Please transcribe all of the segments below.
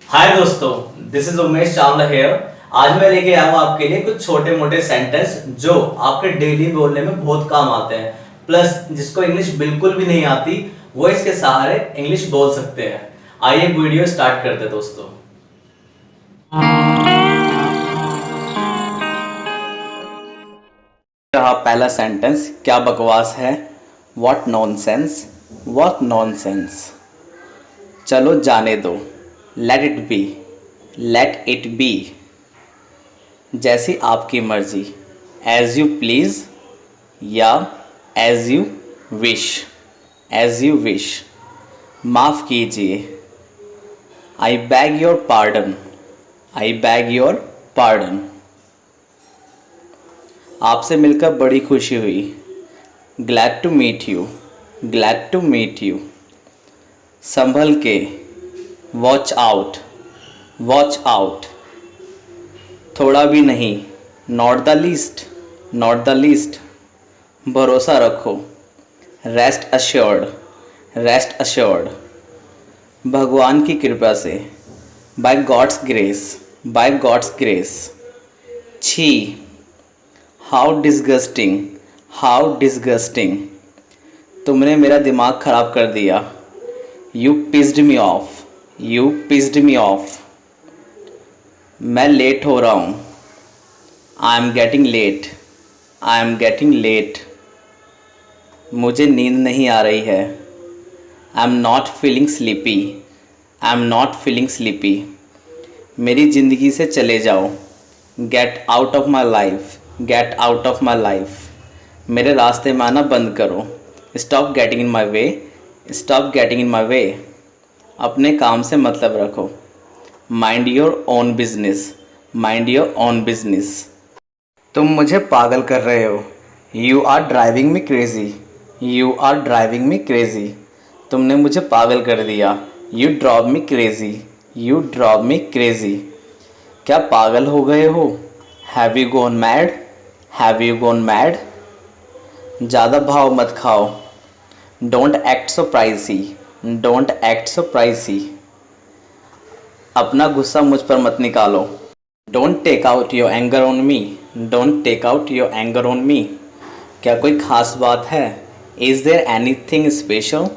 हाय दोस्तों, this is Umesh Chawla here. आज मैं लेके आया हूँ आपके लिए कुछ छोटे मोटे सेंटेंस जो आपके डेली बोलने में बहुत काम आते हैं, प्लस जिसको इंग्लिश बिल्कुल भी नहीं आती वो इसके सहारे इंग्लिश बोल सकते हैं। आइए वीडियो स्टार्ट करते हैं दोस्तों। रहा पहला सेंटेंस, क्या बकवास है। What nonsense, what nonsense. चलो जाने दो, let it be, let it be. जैसी आपकी मर्जी, एज यू प्लीज़ या as you wish, as you wish. माफ़ कीजिए, I beg your pardon, I beg your pardon. आपसे मिलकर बड़ी खुशी हुई, glad to meet you, glad to meet you. संभल के, वॉच आउट, वॉच आउट। थोड़ा भी नहीं, not the least, not the least. भरोसा रखो, रेस्ट अश्योर्ड, रेस्ट अश्योर्ड। भगवान की कृपा से, by God's grace, by God's grace. छी, हाउ डिस्गस्टिंग, हाउ डिस्गस्टिंग। तुमने मेरा दिमाग ख़राब कर दिया, you pissed me off, you pissed me off. मैं लेट हो रहा हूँ, I am getting late, I am getting late. मुझे नींद नहीं आ रही है, I am not feeling sleepy, I am not feeling sleepy. मेरी ज़िंदगी से चले जाओ, get out of my life, get out of my life. मेरे रास्ते में आना बंद करो, stop getting in my way, stop getting in my way. अपने काम से मतलब रखो, mind your own business, mind your own business. तुम मुझे पागल कर रहे हो, you are driving me crazy, you are driving me crazy. तुमने मुझे पागल कर दिया, you drove me crazy, you drove me crazy. क्या पागल हो गए हो, have you gone mad, have you gone mad. ज़्यादा भाव मत खाओ, don't act so pricey, don't act so pricey. अपना गुस्सा मुझ पर मत निकालो, don't take out your anger on me, don't take out your anger on me. क्या कोई ख़ास बात है, is there anything special,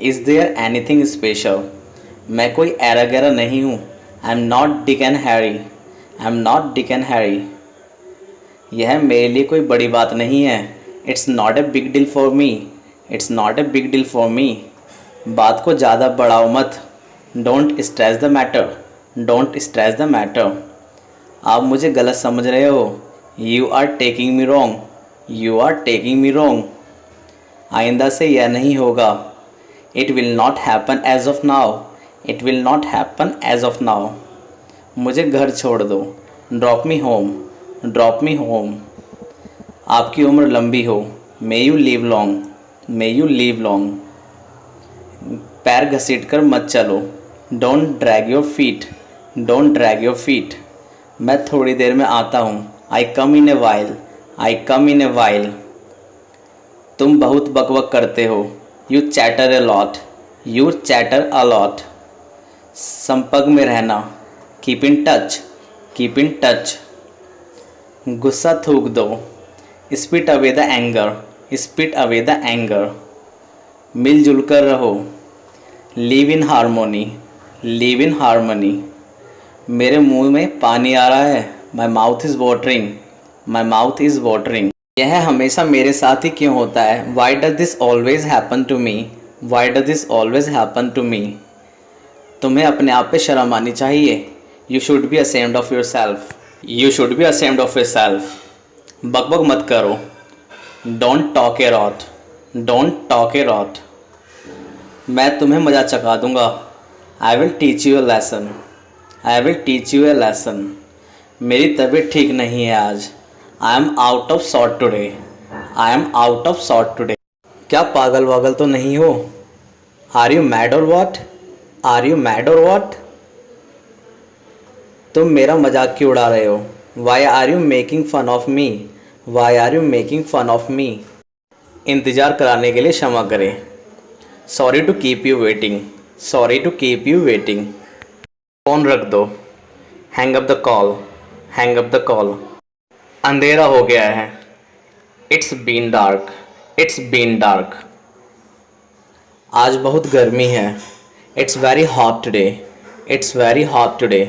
is there anything special. मैं कोई एरा गैरा नहीं हूँ, I am not Dick and Harry, I am not Dick and Harry. यह मेरे लिए कोई बड़ी बात नहीं है, it's not a big deal for me, it's not a big deal for me. बात को ज़्यादा बढ़ाओ मत, don't stress the matter, don't stress the matter. आप मुझे गलत समझ रहे हो, you are taking me wrong, you are taking me wrong. आइंदा से यह नहीं होगा, it will not happen as of now, it will not happen as of now. मुझे घर छोड़ दो, drop me home, drop me home. आपकी उम्र लंबी हो, may you live long, may you live long. पैर घसीट कर मत चलो, don't drag your feet, don't drag your feet. मैं थोड़ी देर में आता हूँ, आई कम इन a while, I come in a while. तुम बहुत बकबक करते हो, you chatter a lot, you chatter a lot. संपर्क में रहना, keep in touch, keep in touch. गुस्सा थूक दो, spit away the anger, spit away the anger. मिलजुल कर रहो, live in harmony, live in harmony. मेरे मुंह में पानी आ रहा है, my mouth is watering, my mouth is watering. यह हमेशा मेरे साथ ही क्यों होता है, why does this always happen to me, why does this always happen to me. तुम्हें अपने आप पे शर्म आनी चाहिए, you should be ashamed of your self, you should be ashamed of your self. बकबक मत करो, don't talk a rot, don't talk a rot. मैं तुम्हें मज़ा चखा दूंगा, I will teach you a lesson, I will teach you a lesson. मेरी तबीयत ठीक नहीं है आज, I am out of sort today, I am out of sort today. क्या पागल वागल तो नहीं हो, are you mad or what, are you mad or what. तुम मेरा मजाक क्यों उड़ा रहे हो, why are you making fun of me, why are you making fun of me. इंतज़ार कराने के लिए क्षमा करें, sorry to keep you waiting, sorry to keep you waiting. Phone रख दो। Hang up the call, hang up the call. अंधेरा हो गया है। It's been dark, it's been dark. आज बहुत गर्मी है। It's very hot today, it's very hot today.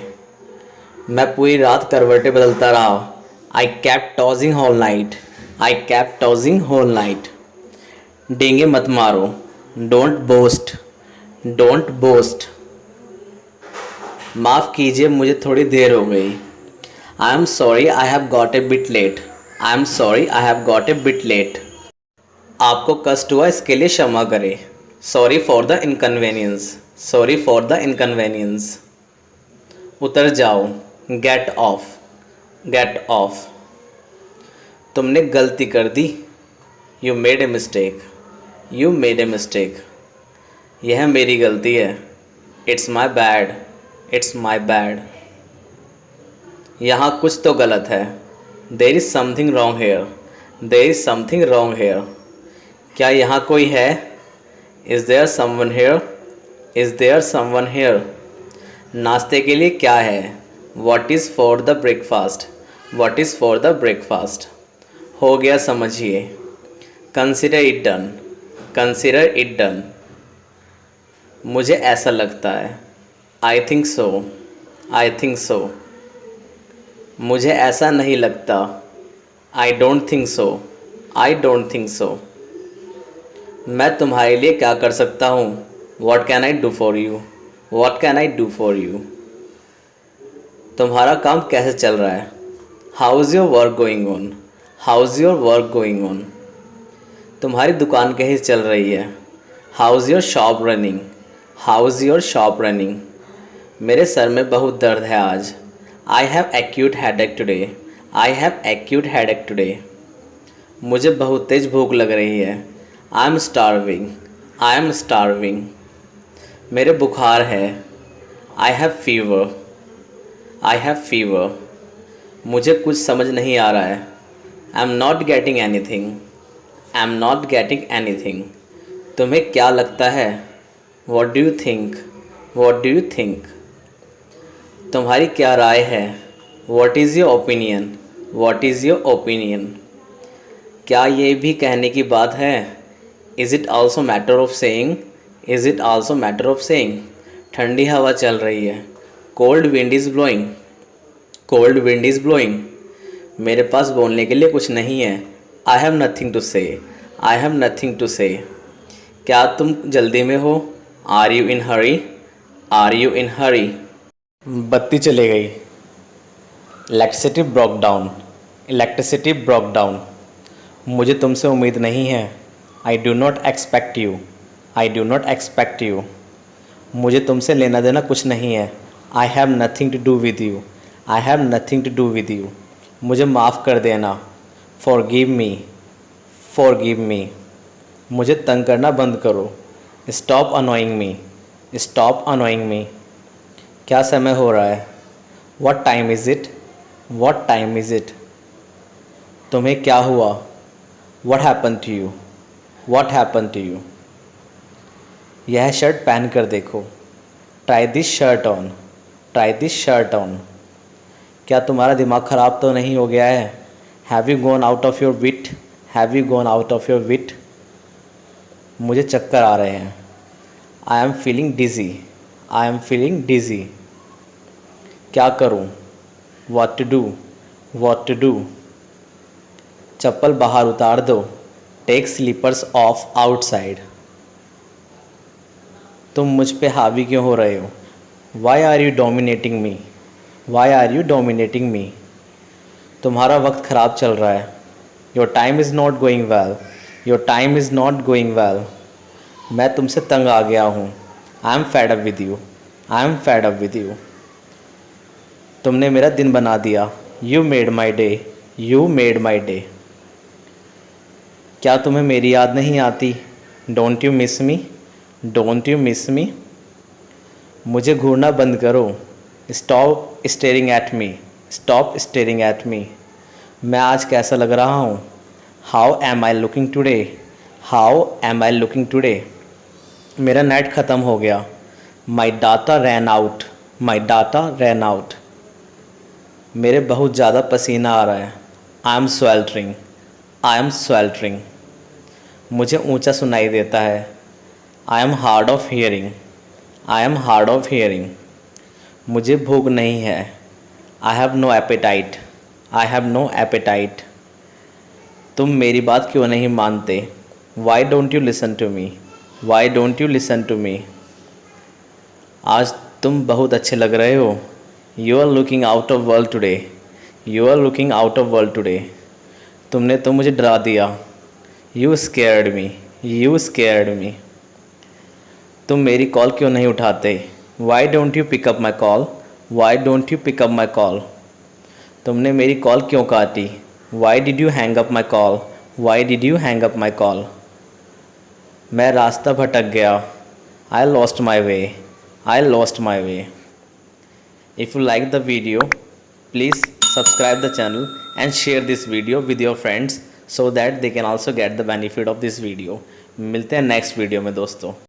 मैं पूरी रात करवटें बदलता रहा। I kept tossing whole night, I kept tossing whole night. डींगे मत मारो, डोंट बोस्ट, डोंट बोस्ट। माफ़ कीजिए, मुझे थोड़ी देर हो गई। I am sorry I have got a bit late, I am sorry I have got a bit late. आपको कष्ट हुआ, इसके लिए क्षमा करें। Sorry for the inconvenience, sorry for the inconvenience. उतर जाओ, गेट ऑफ, गेट ऑफ। तुमने गलती कर दी। You made a mistake, you made a mistake. यह मेरी गलती है। It's my bad, it's my bad. यहाँ कुछ तो गलत है। देर is something wrong here, there is something wrong here. क्या यहाँ कोई है? Is there someone here, is there someone here. नाश्ते के लिए क्या है? What is for the breakfast, what is for the breakfast. हो गया समझिए। Consider it done, consider it done. मुझे ऐसा लगता है। I think so, I think so. मुझे ऐसा नहीं लगता। I don't think so, I don't think so. मैं तुम्हारे लिए क्या कर सकता हूँ? What can I do for you, what can I do for you. तुम्हारा काम कैसे चल रहा है? How is your work going on, how is your work going on. तुम्हारी दुकान कैसे चल रही है? How is your shop running, how is your shop running. मेरे सर में बहुत दर्द है आज। I have acute headache today, I have acute headache today. मुझे बहुत तेज़ भूख लग रही है। I M starving, I am starving. मेरे बुखार है। I have fever, I have fever. मुझे कुछ समझ नहीं आ रहा है। I am not getting any thing, I am not getting any thing. तुम्हें क्या लगता है? What do you think, what do you think. तुम्हारी क्या राय है? What is your opinion, what is your opinion. क्या ये भी कहने की बात है? Is it also matter of saying, is it also matter of saying. ठंडी हवा चल रही है। Cold wind is blowing, cold wind is blowing. मेरे पास बोलने के लिए कुछ नहीं है। आई हैव नथिंग टू से, आई हैव नथिंग टू से। क्या तुम जल्दी में हो? Are you in hurry, are you in hurry. बत्ती चली गई। Electricity broke down, electricity broke down. मुझे तुमसे उम्मीद नहीं है। I do not expect you, I do not expect you. मुझे तुमसे लेना देना कुछ नहीं है। I have nothing to do with you, I have nothing to do with you. मुझे माफ़ कर देना। Forgive me, forgive me. मुझे तंग करना बंद करो। Stop annoying me, stop annoying me. क्या समय हो रहा है? What time is it, what time is it. तुम्हें क्या हुआ? What happen to you, what happen to you. यह शर्ट पहन कर देखो। Try this shirt on, try this shirt on. क्या तुम्हारा दिमाग ख़राब तो नहीं हो गया है? Have you gone out of your wit, have you gone out of your wit. मुझे चक्कर आ रहे हैं। I am feeling dizzy, I am feeling dizzy. क्या करूं? What to do, what to do. चप्पल बाहर उतार दो। Take slippers off outside. तुम मुझ पे हावी क्यों हो रहे हो? Why are you dominating me, why are you dominating me. तुम्हारा वक्त ख़राब चल रहा है। Your time is not going well, your time is not going well. मैं तुमसे तंग आ गया हूँ। I am fed up with you, I am fed up with you. तुमने मेरा दिन बना दिया। You made my day, you made my day. क्या तुम्हें मेरी याद नहीं आती? Don't you miss me, don't you miss मी। मुझे घूरना बंद करो। Stop staring at me, stop staring at me. मैं आज कैसा लग रहा हूँ? How am I looking today, how am I looking today. मेरा नेट ख़त्म हो गया। माई data ran out, my data ran out. मेरे बहुत ज़्यादा पसीना आ रहा है। I am sweltering. I am sweltering. मुझे ऊंचा सुनाई देता है। I am hard of hearing. I am hard of hearing. मुझे भूख नहीं है। I have no appetite. I have no appetite. तुम मेरी बात क्यों नहीं मानते? Why don't you listen to me? Why don't you listen to me? आज तुम बहुत अच्छे लग रहे हो। You are looking out of world today. You are looking out of world today. तुमने तो मुझे डरा दिया। You scared me. You scared me. तुम मेरी कॉल क्यों नहीं उठाते? Why don't you pick up my call? Why don't you pick up my call? तुमने मेरी कॉल क्यों काटी? Why did you hang up my call? Why did you hang up my call? मैं रास्ता भटक गया। I lost my way. I lost my way. If you like the video, please subscribe the channel and share this video with your friends so that they can also get the benefit of this video. मिलते हैं next video में दोस्तों।